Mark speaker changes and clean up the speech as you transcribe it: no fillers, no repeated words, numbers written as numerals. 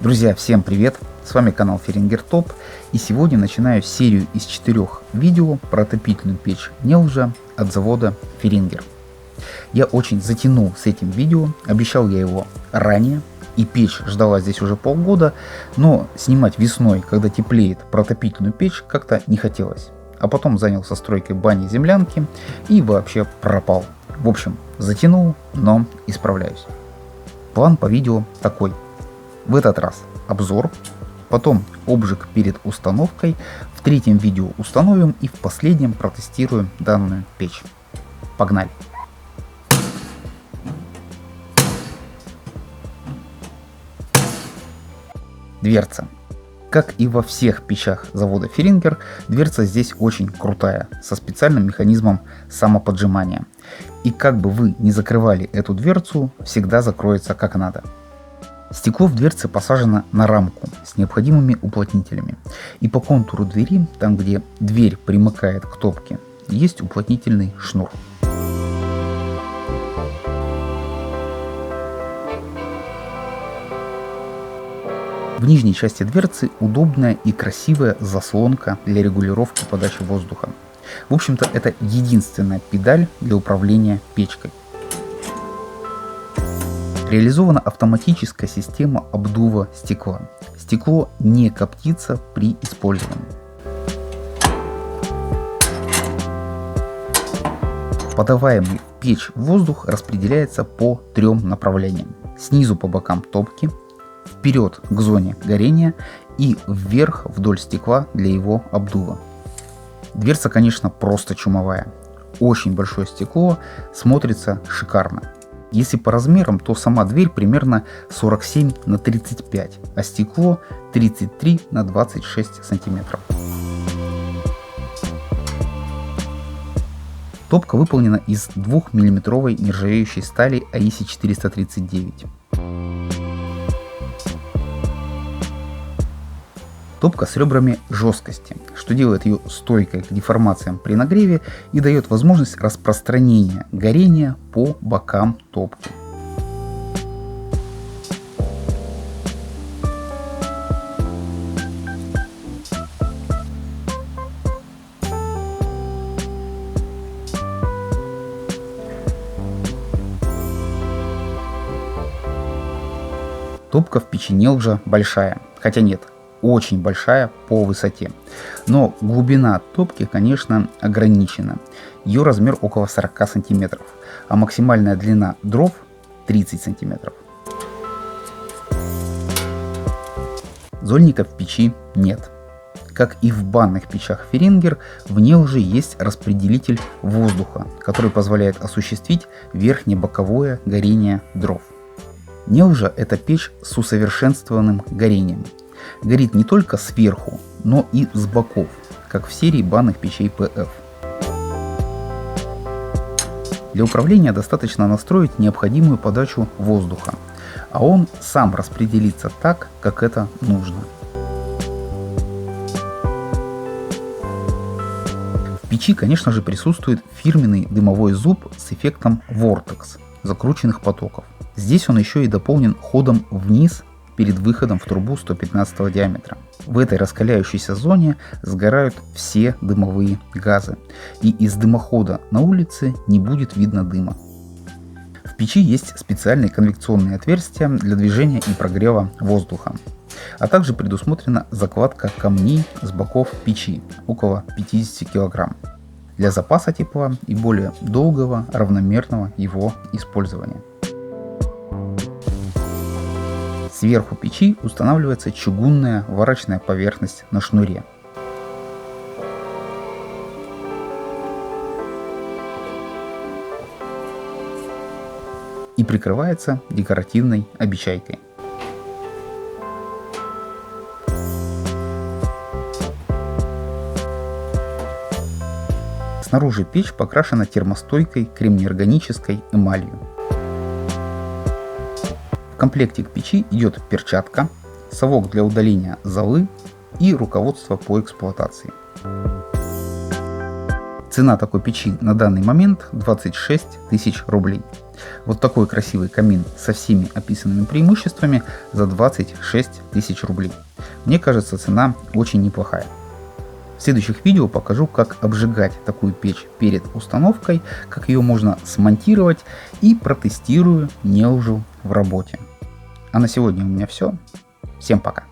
Speaker 1: Друзья, всем привет! С вами канал Ферингер Топ, и сегодня начинаю серию из 4 видео про отопительную печь Нелжа от завода Ферингер. Я очень затянул с этим видео, обещал я его ранее, и печь ждала здесь уже полгода, но снимать весной, когда теплеет, про отопительную печь как-то не хотелось. А потом занялся стройкой бани-землянки и вообще пропал. В общем, затянул, но исправляюсь. План по видео такой. В этот раз обзор, потом обжиг перед установкой, в третьем видео установим и в последнем протестируем данную печь. Погнали! Дверца. Как и во всех печах завода Ферингер, дверца здесь очень крутая, со специальным механизмом самоподжимания. И как бы вы ни закрывали эту дверцу, всегда закроется как надо. Стекло в дверце посажено на рамку с необходимыми уплотнителями. И по контуру двери, там где дверь примыкает к топке, есть уплотнительный шнур. В нижней части дверцы удобная и красивая заслонка для регулировки подачи воздуха. В общем-то, это единственная педаль для управления печкой. Реализована автоматическая система обдува стекла. Стекло не коптится при использовании. Подаваемый в печь воздух распределяется по 3 направлениям. Снизу по бокам топки, вперед к зоне горения и вверх вдоль стекла для его обдува. Дверца, конечно, просто чумовая. Очень большое стекло, смотрится шикарно. Если по размерам, то сама дверь примерно 47 на 35, а стекло 33 на 26 сантиметров. Топка выполнена из 2-мм нержавеющей стали AESI 439. Топка с ребрами жесткости, что делает ее стойкой к деформациям при нагреве и дает возможность распространения горения по бокам топки. Топка в печи Нелжа большая, хотя нет, очень большая по высоте. Но глубина топки, конечно, ограничена. Ее размер около 40 сантиметров, а максимальная длина дров 30 сантиметров. Зольника в печи нет. Как и в банных печах Ферингер, в ней уже есть распределитель воздуха, который позволяет осуществить верхне-боковое горение дров. Нелжа – это печь с усовершенствованным горением. Горит не только сверху, но и с боков, как в серии банных печей PF. Для управления достаточно настроить необходимую подачу воздуха, а он сам распределится так, как это нужно. В печи, конечно же, присутствует фирменный дымовой зуб с эффектом Vortex закрученных потоков. Здесь он еще и дополнен ходом вниз перед выходом в трубу 115 диаметра. В этой раскаляющейся зоне сгорают все дымовые газы, и из дымохода на улице не будет видно дыма. В печи есть специальные конвекционные отверстия для движения и прогрева воздуха, а также предусмотрена закладка камней с боков печи, около 50 кг, для запаса тепла и более долгого равномерного его использования. Сверху печи устанавливается чугунная варочная поверхность на шнуре. И прикрывается декоративной обечайкой. Снаружи печь покрашена термостойкой кремнеорганической эмалью. В комплекте к печи идет перчатка, совок для удаления золы и руководство по эксплуатации. Цена такой печи на данный момент 26 тысяч рублей. Вот такой красивый камин со всеми описанными преимуществами за 26 тысяч рублей. Мне кажется, цена очень неплохая. В следующих видео покажу, как обжигать такую печь перед установкой, как ее можно смонтировать, и протестирую Нелжу в работе. А на сегодня у меня все. Всем пока.